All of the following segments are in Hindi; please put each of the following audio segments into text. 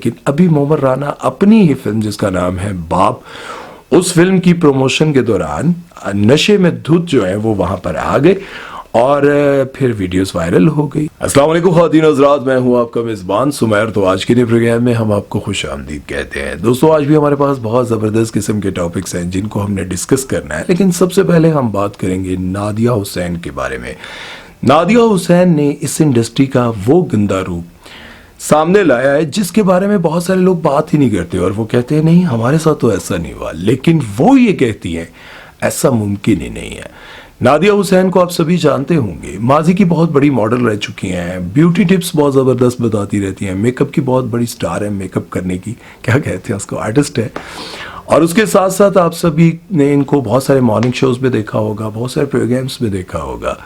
लेकिन अभी मोहम्मद राना अपनी ही फिल्म जिसका नाम है बाप, उस फिल्म की प्रमोशन के दौरान नशे में धुत जो है वो वहां पर आ गए और फिर वीडियोस वायरल हो गई। अस्सलाम वालेकुम ख़वातीन हज़रात, मैं हूं आपका मेज़बान सुमैर। तो आज के नए प्रोग्राम में हम आपको खुश आमदीद कहते हैं। दोस्तों, आज भी हमारे पास बहुत ज़बरदस्त किस्म के टॉपिक्स हैं जिनको हमने डिस्कस करना है, लेकिन सबसे पहले हम बात करेंगे नादिया हुसैन के बारे में। नादिया हुसैन ने इस इंडस्ट्री का वो गंदा रूप सामने लाया है जिसके बारे में बहुत सारे लोग बात ही नहीं करते और वो कहते हैं नहीं हमारे साथ तो ऐसा नहीं हुआ, लेकिन वो ये कहती हैं ऐसा मुमकिन ही नहीं है। नादिया हुसैन को आप सभी जानते होंगे, माजी की बहुत बड़ी मॉडल रह चुकी हैं, ब्यूटी टिप्स बहुत ज़बरदस्त बताती रहती हैं, मेकअप की बहुत बड़ी स्टार है, मेकअप करने की क्या कहते हैं उसको, आर्टिस्ट है। और उसके साथ साथ आप सभी ने इनको बहुत सारे मॉर्निंग शोज़ में देखा होगा, बहुत सारे प्रोग्राम्स में देखा होगा।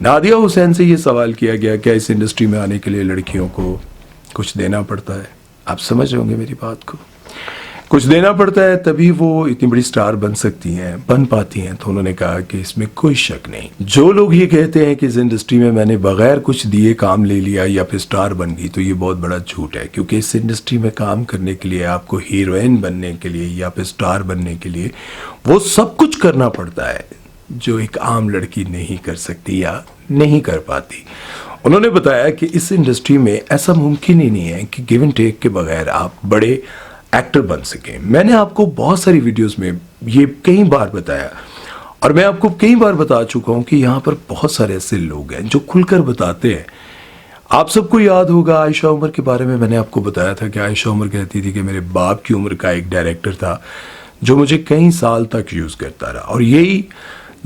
नादिया हुसैन से ये सवाल किया गया क्या इस इंडस्ट्री में आने के लिए लड़कियों को कुछ देना पड़ता है? आप समझ होंगे मेरी बात को, कुछ देना पड़ता है तभी वो इतनी बड़ी स्टार बन सकती हैं, बन पाती हैं। तो उन्होंने कहा कि इसमें कोई शक नहीं। जो लोग ये कहते हैं कि इस इंडस्ट्री में मैंने बगैर कुछ दिए काम ले लिया या फिर स्टार बन गई, तो ये बहुत बड़ा झूठ है, क्योंकि इस इंडस्ट्री में काम करने के लिए आपको हीरोइन बनने के लिए या फिर स्टार बनने के लिए वो सब कुछ करना पड़ता है जो एक आम लड़की नहीं कर सकती या नहीं कर पाती। उन्होंने बताया कि इस इंडस्ट्री में ऐसा मुमकिन ही नहीं है कि गिव एंड टेक के बगैर आप बड़े एक्टर बन सकें। मैंने आपको बहुत सारी वीडियोस में ये कई बार बताया और मैं आपको कई बार बता चुका हूं कि यहाँ पर बहुत सारे ऐसे लोग हैं जो खुलकर बताते हैं। आप सबको याद होगा आयशा उमर के बारे में मैंने आपको बताया था कि आयशा उमर कहती थी कि मेरे बाप की उम्र का एक डायरेक्टर था जो मुझे कई साल तक यूज़ करता रहा और यही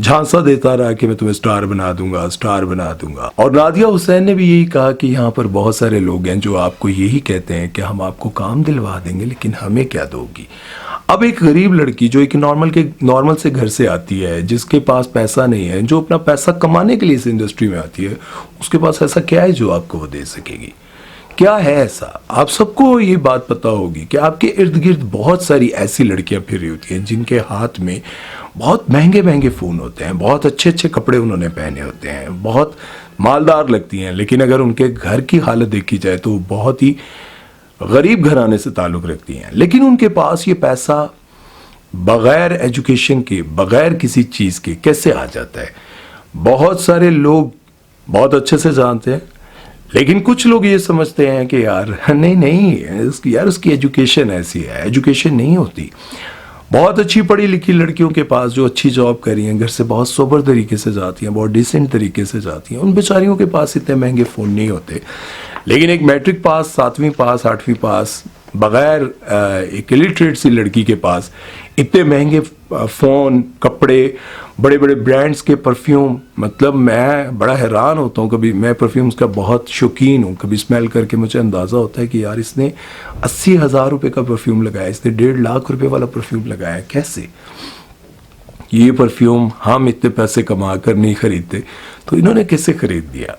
झांसा देता रहा कि मैं तुम्हें स्टार बना दूंगा, स्टार बना दूंगा। और नादिया हुसैन ने भी यही कहा कि यहाँ पर बहुत सारे लोग हैं जो आपको यही कहते हैं कि हम आपको काम दिलवा देंगे लेकिन हमें क्या दोगी। अब एक गरीब लड़की जो एक नॉर्मल से घर से आती है, जिसके पास पैसा नहीं है, जो अपना पैसा कमाने के लिए इस इंडस्ट्री में आती है, उसके पास ऐसा क्या है जो आपको वो दे सकेगी? क्या है ऐसा? आप सबको ये बात पता होगी कि आपके इर्द गिर्द बहुत सारी ऐसी लड़कियां फिर होती हैं जिनके हाथ में बहुत महंगे महंगे फ़ोन होते हैं, बहुत अच्छे अच्छे कपड़े उन्होंने पहने होते हैं, बहुत मालदार लगती हैं, लेकिन अगर उनके घर की हालत देखी जाए तो बहुत ही गरीब घराने से ताल्लुक़ रखती हैं। लेकिन उनके पास ये पैसा बग़ैर एजुकेशन के, बग़ैर किसी चीज़ के कैसे आ जाता है? बहुत सारे लोग बहुत अच्छे से जानते हैं, लेकिन कुछ लोग ये समझते हैं कि यार नहीं यार उसकी एजुकेशन ऐसी है, एजुकेशन नहीं होती। बहुत अच्छी पढ़ी लिखी लड़कियों के पास जो अच्छी जॉब कर रही हैं, घर से बहुत सोबर तरीके से जाती हैं, बहुत डिसेंट तरीके से जाती हैं, उन बेचारियों के पास इतने महंगे फ़ोन नहीं होते। लेकिन एक मैट्रिक पास, 7वीं पास, 8वीं पास, बग़ैर एक इलिटरेट सी लड़की के पास इतने महंगे फ़ोन, कपड़े, बड़े बड़े ब्रांड्स के परफ्यूम, मतलब मैं बड़ा हैरान होता हूँ। कभी मैं परफ्यूम्स का बहुत शौकीन हूँ, कभी स्मेल करके मुझे अंदाज़ा होता है कि यार इसने 80,000 रुपये का परफ्यूम लगाया, इसने 1.5 लाख रुपये वाला परफ्यूम लगाया, कैसे? ये परफ्यूम हम इतने पैसे कमा कर नहीं खरीदते, तो इन्होंने कैसे खरीद दिया?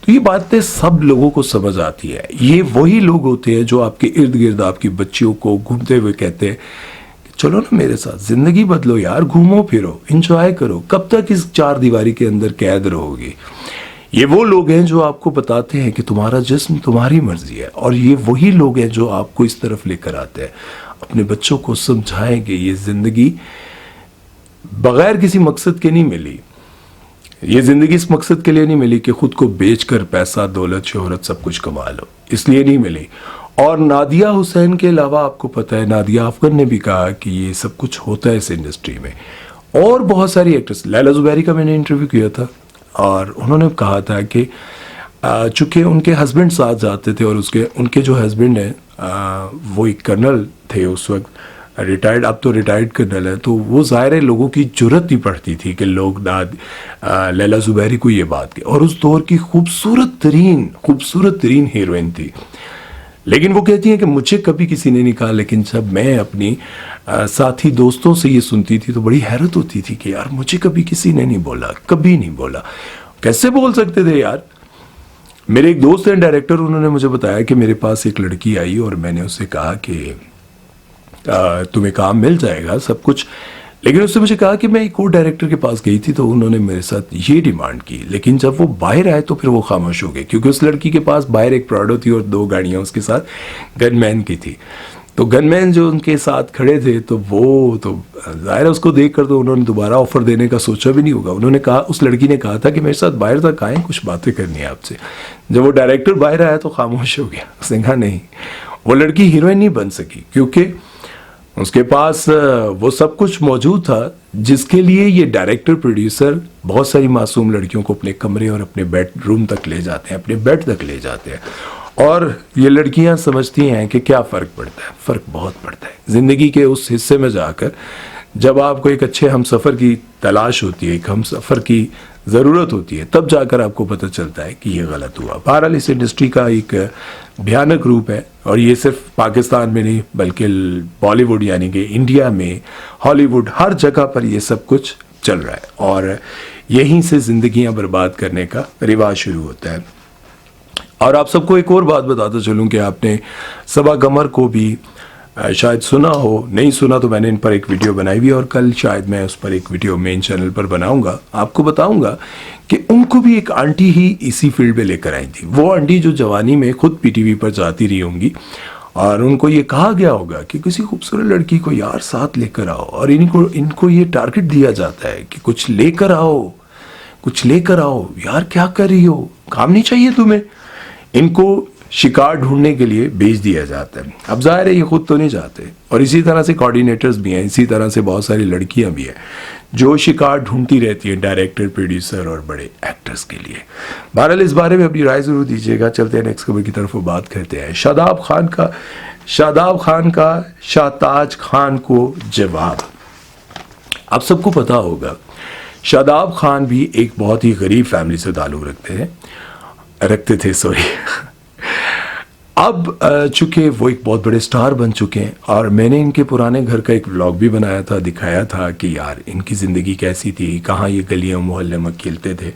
तो ये बातें सब लोगों को समझ आती है। ये वही लोग होते हैं जो आपके इर्द गिर्द आपकी बच्चियों को घूमते हुए कहते हैं चलो ना मेरे साथ, जिंदगी बदलो यार, घूमो फिरो, एंजॉय करो, कब तक इस 4 दीवारी के अंदर कैद रहोगे? ये वो लोग हैं जो आपको बताते हैं कि तुम्हारा जिस्म तुम्हारी मर्जी है, और ये वही लोग हैं जो आपको इस तरफ लेकर आते हैं। अपने बच्चों को समझाएंगे ये जिंदगी बगैर किसी मकसद के नहीं मिली, ये जिंदगी इस मकसद के लिए नहीं मिली कि खुद को बेचकर पैसा, दौलत, शोहरत सब कुछ कमा लो, इसलिए नहीं मिली। और नादिया हुसैन के अलावा आपको पता है नादिया अफगन ने भी कहा कि ये सब कुछ होता है इस इंडस्ट्री में। और बहुत सारी एक्ट्रेस, लैला जुबैरी का मैंने इंटरव्यू किया था और उन्होंने कहा था कि चूँकि उनके हस्बैंड साथ जाते थे और उनके जो हस्बैंड हैं वो एक कर्नल थे उस वक्त, रिटायर्ड, अब तो रिटायर्ड कर्नल है, तो वो ज़ाहिर है लोगों की जुर्रत नहीं पड़ती थी कि लोग लैला जुबैरी को ये बात की, और उस दौर की खूबसूरत तरीन हीरोइन थी। लेकिन वो कहती हैं कि मुझे कभी किसी ने नहीं कहा, लेकिन जब मैं अपनी साथी दोस्तों से ये सुनती थी तो बड़ी हैरत होती थी कि यार मुझे कभी किसी ने नहीं बोला, कभी नहीं बोला। कैसे बोल सकते थे यार? मेरे एक दोस्त हैं डायरेक्टर, उन्होंने मुझे बताया कि मेरे पास एक लड़की आई और मैंने उससे कहा कि तुम्हें काम मिल जाएगा, सब कुछ लेकिन उसने मुझे कहा कि मैं एक और डायरेक्टर के पास गई थी तो उन्होंने मेरे साथ ये डिमांड की, लेकिन जब वो बाहर आए तो फिर वो खामोश हो गए, क्योंकि उस लड़की के पास बाहर एक प्राडो थी और 2 गाड़ियाँ उसके साथ गनमैन की थी। तो गनमैन जो उनके साथ खड़े थे तो वो तो ज़ाहिर है उसको देख कर तो उन्होंने दोबारा ऑफर देने का सोचा भी नहीं होगा। उन्होंने कहा, उस लड़की ने कहा था कि मेरे साथ बाहर तक आए, कुछ बातें करनी है आपसे। जब वो डायरेक्टर बाहर आया तो खामोश हो गया। उसने कहा नहीं, वो लड़की हीरोइन नहीं बन सकी क्योंकि उसके पास वो सब कुछ मौजूद था जिसके लिए ये डायरेक्टर प्रोड्यूसर बहुत सारी मासूम लड़कियों को अपने कमरे और अपने बेडरूम तक ले जाते हैं, अपने बेड तक ले जाते हैं। और ये लड़कियां समझती हैं कि क्या फ़र्क पड़ता है। फ़र्क बहुत पड़ता है ज़िंदगी के उस हिस्से में जाकर जब आपको एक अच्छे हमसफ़र की तलाश होती है, एक हमसफ़र की ज़रूरत होती है, तब जाकर आपको पता चलता है कि ये गलत हुआ। बहरहाल इस इंडस्ट्री का एक भयानक रूप है, और ये सिर्फ पाकिस्तान में नहीं बल्कि बॉलीवुड यानी कि इंडिया में, हॉलीवुड, हर जगह पर ये सब कुछ चल रहा है, और यहीं से ज़िंदगियां बर्बाद करने का रिवाज शुरू होता है। और आप सबको एक और बात बताता चलूँ कि आपने सबा कमर को भी शायद सुना हो, नहीं सुना तो मैंने इन पर एक वीडियो बनाई हुई, और कल शायद मैं उस पर एक वीडियो मेन चैनल पर बनाऊंगा। आपको बताऊंगा कि उनको भी एक आंटी ही इसी फील्ड में लेकर आई थी। वो आंटी जो जवानी में खुद पीटीवी पर जाती रही होंगी, और उनको ये कहा गया होगा कि किसी खूबसूरत लड़की को यार साथ लेकर आओ, और इनको ये टारगेट दिया जाता है कि कुछ लेकर आओ, कुछ लेकर आओ, यार क्या कर रही हो, काम नहीं चाहिए तुम्हें। इनको शिकार ढूंढने के लिए भेज दिया जाता है। अब जाहिर है ये खुद तो नहीं जाते, और इसी तरह से कोऑर्डिनेटर्स भी हैं, इसी तरह से बहुत सारी लड़कियां भी हैं जो शिकार ढूंढती रहती हैं डायरेक्टर, प्रोड्यूसर और बड़े एक्टर्स के लिए। बहरहाल इस बारे में अपनी राय जरूर दीजिएगा। चलते हैं नेक्स्ट खबर की तरफ बात करते हैं। शादाब खान का शाहताज खान को जवाब। आप सबको पता होगा शादाब खान भी एक बहुत ही गरीब फैमिली से ताल्लुक़ रखते थे अब चूंकि वो एक बहुत बड़े स्टार बन चुके हैं, और मैंने इनके पुराने घर का एक व्लॉग भी बनाया था, दिखाया था कि यार इनकी ज़िंदगी कैसी थी, कहाँ ये गलियां मोहल्ले में खेलते थे।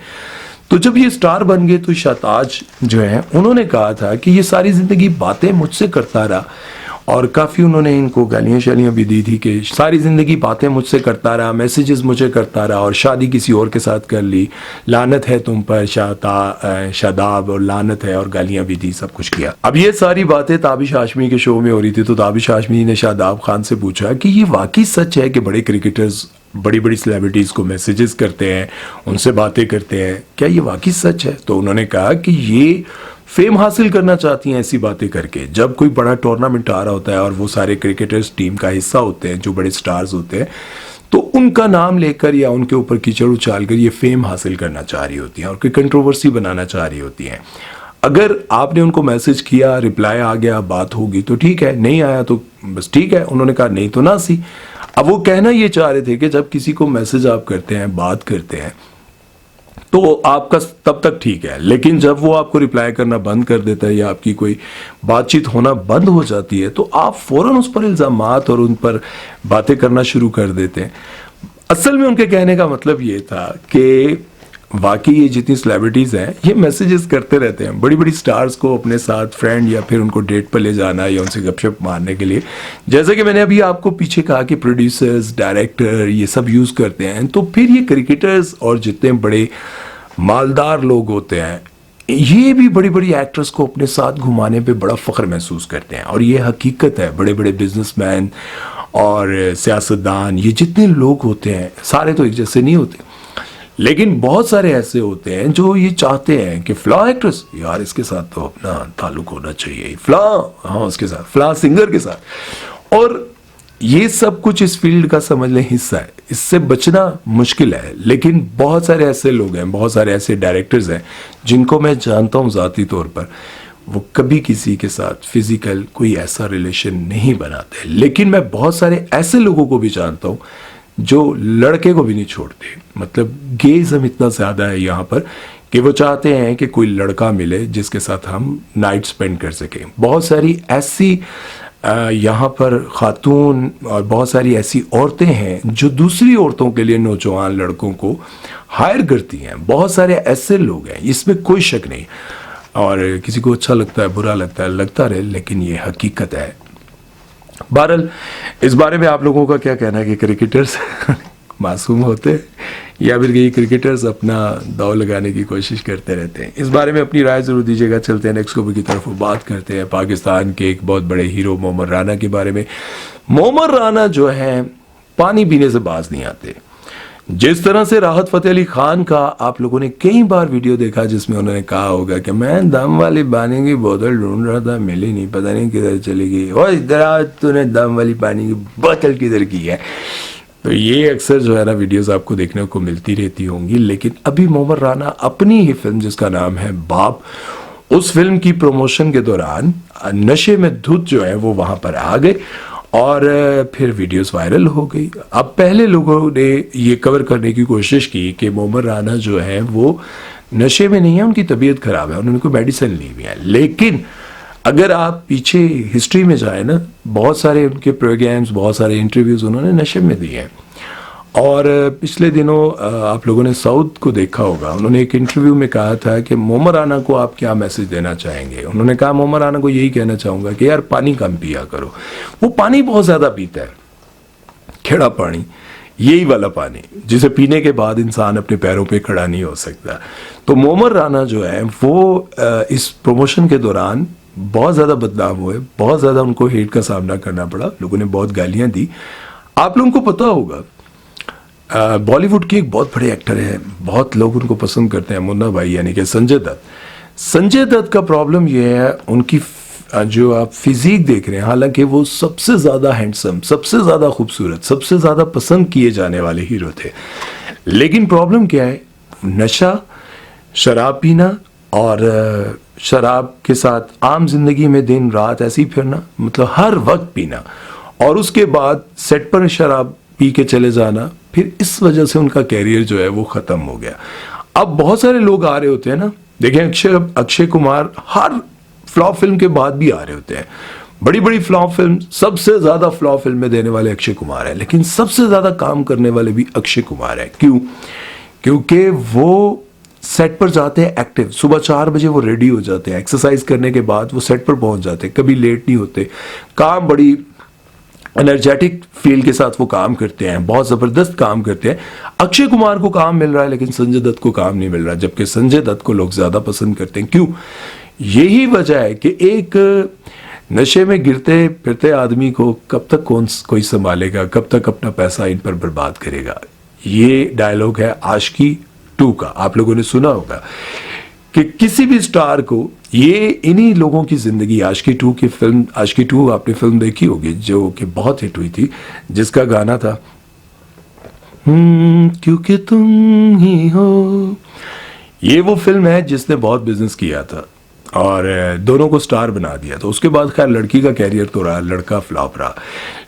तो जब ये स्टार बन गए तो शाहताज जो है उन्होंने कहा था कि ये सारी ज़िंदगी बातें मुझसे करता रहा, और काफ़ी उन्होंने इनको गालियाँ शालियाँ भी दी थी कि सारी ज़िंदगी बातें मुझसे करता रहा, मैसेजेस मुझे करता रहा, और शादी किसी और के साथ कर ली, लानत है तुम पर शादाब, और लानत है, और गालियाँ भी दी, सब कुछ किया। अब ये सारी बातें ताबिश हाशमी के शो में हो रही थी, तो ताबिश हाशमी ने शादाब खान से पूछा कि ये वाकई सच है कि बड़े क्रिकेटर्स बड़ी बड़ी सेलिब्रिटीज़ को मैसेजेस करते हैं, उनसे बातें करते हैं, क्या ये वाकई सच है? तो उन्होंने कहा कि ये फेम हासिल करना चाहती हैं ऐसी बातें करके। जब कोई बड़ा टूर्नामेंट आ रहा होता है और वो सारे क्रिकेटर्स टीम का हिस्सा होते हैं जो बड़े स्टार्स होते हैं, तो उनका नाम लेकर या उनके ऊपर कीचड़ उछाल कर ये फेम हासिल करना चाह रही होती हैं और कोई कंट्रोवर्सी बनाना चाह रही होती हैं। अगर आपने उनको मैसेज किया, रिप्लाई आ गया, बात होगी तो ठीक है, नहीं आया तो बस ठीक है। उन्होंने कहा नहीं तो ना सी। अब वो कहना ये चाह रहे थे कि जब किसी को मैसेज आप करते हैं, बात करते हैं, तो आपका तब तक ठीक है, लेकिन जब वो आपको रिप्लाई करना बंद कर देता है या आपकी कोई बातचीत होना बंद हो जाती है, तो आप फौरन उस पर इल्ज़ामात और उन पर बातें करना शुरू कर देते हैं। असल में उनके कहने का मतलब ये था कि वाकई ये जितनी सेलिब्रिटीज़ हैं ये मैसेजेस करते रहते हैं बड़ी बड़ी स्टार्स को अपने साथ फ्रेंड या फिर उनको डेट पर ले जाना या उनसे गपशप मारने के लिए। जैसे कि मैंने अभी आपको पीछे कहा कि प्रोड्यूसर्स, डायरेक्टर ये सब यूज़ करते हैं, तो फिर ये क्रिकेटर्स और जितने बड़े मालदार लोग होते हैं ये भी बड़ी बड़ी एक्ट्रेस को अपने साथ घुमाने पे बड़ा फ़ख्र महसूस करते हैं। और ये हकीकत है, बड़े बड़े बिजनेसमैन और सियासतदान ये जितने लोग होते हैं सारे तो एक जैसे नहीं होते, लेकिन बहुत सारे ऐसे होते हैं जो ये चाहते हैं कि फ़लाँ एक्ट्रेस, यार इसके साथ तो अपना ताल्लुक होना चाहिए, फ़लाँ, हाँ उसके साथ, फ़लाँ सिंगर के साथ। और ये सब कुछ इस फील्ड का समझ लें हिस्सा है, इससे बचना मुश्किल है। लेकिन बहुत सारे ऐसे लोग हैं, बहुत सारे ऐसे डायरेक्टर्स हैं जिनको मैं जानता हूँ ज़ाती तौर पर, वो कभी किसी के साथ फिज़िकल कोई ऐसा रिलेशन नहीं बनाते। लेकिन मैं बहुत सारे ऐसे लोगों को भी जानता हूँ जो लड़के को भी नहीं छोड़ते। मतलब गेज़म इतना ज़्यादा है यहाँ पर कि वो चाहते हैं कि कोई लड़का मिले जिसके साथ हम नाइट स्पेंड कर सकें। बहुत सारी ऐसी यहाँ पर खातून और बहुत सारी ऐसी औरतें हैं जो दूसरी औरतों के लिए नौजवान लड़कों को हायर करती हैं। बहुत सारे ऐसे लोग हैं, इसमें कोई शक नहीं। और किसी को अच्छा लगता है, बुरा लगता है, लगता रहे, लेकिन ये हकीकत है। बहरहाल इस बारे में आप लोगों का क्या कहना है कि क्रिकेटर्स मासूम होते हैं या फिर ये क्रिकेटर्स अपना दाव लगाने की कोशिश करते रहते हैं? इस बारे में अपनी राय जरूर दीजिएगा। चलते हैं नेक्स्ट टॉपिक की तरफ, बात करते हैं पाकिस्तान के एक बहुत बड़े हीरो मोहम्मद राना के बारे में। मोहम्मद राना जो है पानी पीने से बाज नहीं आते। जिस तरह से राहत फतेह अली खान का आप लोगों ने कई बार वीडियो देखा जिसमें उन्होंने कहा होगा कि मैं दम वाली पानी की बोतल ढूंढ रहा था, मिली नहीं, पता नहीं किधर चली गई, और इधर आ तूने दम वाली पानी की बोतल किधर की है। तो ये अक्सर जो है ना वीडियोस आपको देखने को मिलती रहती होंगी। लेकिन अभी मोहम्मद राना अपनी ही फिल्म जिसका नाम है बाप, उस फिल्म की प्रमोशन के दौरान नशे में धुत जो है वो वहां पर आ गए और फिर वीडियोस वायरल हो गई। अब पहले लोगों ने ये कवर करने की कोशिश की कि मोहम्मद राना जो है वो नशे में नहीं है, उनकी तबीयत खराब है, उन्होंने कोई मेडिसिन ली हुई है। लेकिन अगर आप पीछे हिस्ट्री में जाए ना, बहुत सारे उनके प्रोग्राम्स, बहुत सारे इंटरव्यूज उन्होंने नशे में दिए हैं। और पिछले दिनों आप लोगों ने साउथ को देखा होगा, उन्होंने एक इंटरव्यू में कहा था कि मोहम्मद राना को आप क्या मैसेज देना चाहेंगे। उन्होंने कहा मोहम्मद राना को यही कहना चाहूँगा कि यार पानी कम पिया करो। वो पानी बहुत ज़्यादा पीता है, खेड़ा पानी, यही वाला पानी जिसे पीने के बाद इंसान अपने पैरों पे खड़ा नहीं हो सकता। तो मोहम्मद राना जो है वो इस प्रमोशन के दौरान बहुत ज़्यादा बदनाम हुए, बहुत ज़्यादा उनको हेट का सामना करना पड़ा, लोगों ने बहुत गालियाँ दी। आप लोगों को पता होगा बॉलीवुड के एक बहुत बड़े एक्टर हैं, बहुत लोग उनको पसंद करते हैं, मुन्ना भाई यानी कि संजय दत्त। संजय दत्त का प्रॉब्लम यह है, उनकी जो आप फिजिक देख रहे हैं, हालांकि वो सबसे ज़्यादा हैंडसम, सबसे ज़्यादा खूबसूरत, सबसे ज़्यादा पसंद किए जाने वाले हीरो थे। लेकिन प्रॉब्लम क्या है, नशा, शराब पीना और शराब के साथ आम जिंदगी में दिन रात ऐसे ही फिरना, मतलब हर वक्त पीना, और उसके बाद सेट पर शराब पी के चले जाना। फिर इस वजह से उनका कैरियर जो है वो खत्म हो गया। अब बहुत सारे लोग आ रहे होते हैं ना, देखें अक्षय कुमार हर फ्लॉप फिल्म के बाद भी आ रहे होते हैं, बड़ी बड़ी फ्लॉप फिल्म, सबसे ज्यादा फ्लॉप फिल्में देने वाले अक्षय कुमार है, लेकिन सबसे ज्यादा काम करने वाले भी अक्षय कुमार है। क्यों? क्योंकि वो सेट पर जाते हैं एक्टिव, सुबह 4 बजे वो रेडी हो जाते हैं, एक्सरसाइज करने के बाद वो सेट पर पहुंच जाते हैं, कभी लेट नहीं होते, काम बड़ी एनर्जेटिक फील के साथ वो काम करते हैं, बहुत ज़बरदस्त काम करते हैं। अक्षय कुमार को काम मिल रहा है लेकिन संजय दत्त को काम नहीं मिल रहा, जबकि संजय दत्त को लोग ज़्यादा पसंद करते हैं। क्यों? यही वजह है कि एक नशे में गिरते फिरते आदमी को कब तक कोई संभालेगा, कब तक अपना पैसा इन पर बर्बाद करेगा। ये डायलॉग है आशिकी 2 का, आप लोगों ने सुना होगा कि किसी भी स्टार को ये इन्हीं लोगों की जिंदगी, आशिकी 2 की फिल्म, आशिकी 2 आपने फिल्म देखी होगी जो कि बहुत हिट हुई थी, जिसका गाना था क्योंकि तुम ही हो। ये वो फिल्म है जिसने बहुत बिजनेस किया था और दोनों को स्टार बना दिया था। उसके बाद खैर लड़की का कैरियर तो रहा, लड़का फ्लॉप रहा,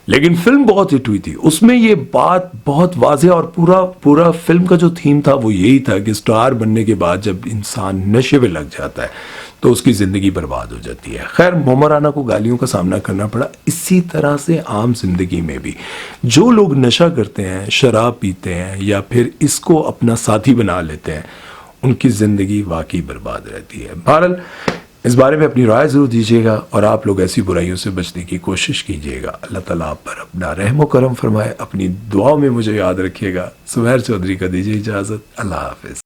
लेकिन फिल्म बहुत हिट हुई थी। उसमें ये बात बहुत वाज़ेह, और पूरा फिल्म का जो थीम था वो यही था कि स्टार बनने के बाद जब इंसान नशे में लग जाता है तो उसकी ज़िंदगी बर्बाद हो जाती है। खैर मोहम्मद राना को गालियों का सामना करना पड़ा। इसी तरह से आम जिंदगी में भी जो लोग नशा करते हैं, शराब पीते हैं या फिर इसको अपना साथी बना लेते हैं, उनकी ज़िंदगी वाकई बर्बाद रहती है। बहरहाल इस बारे में अपनी राय ज़रूर दीजिएगा और आप लोग ऐसी बुराइयों से बचने की कोशिश कीजिएगा। अल्लाह ताला आप पर अपना रहम व करम फरमाए। अपनी दुआओं में मुझे याद रखिएगा। सुमैर चौधरी का दीजिए इजाज़त। अल्लाह हाफिज़।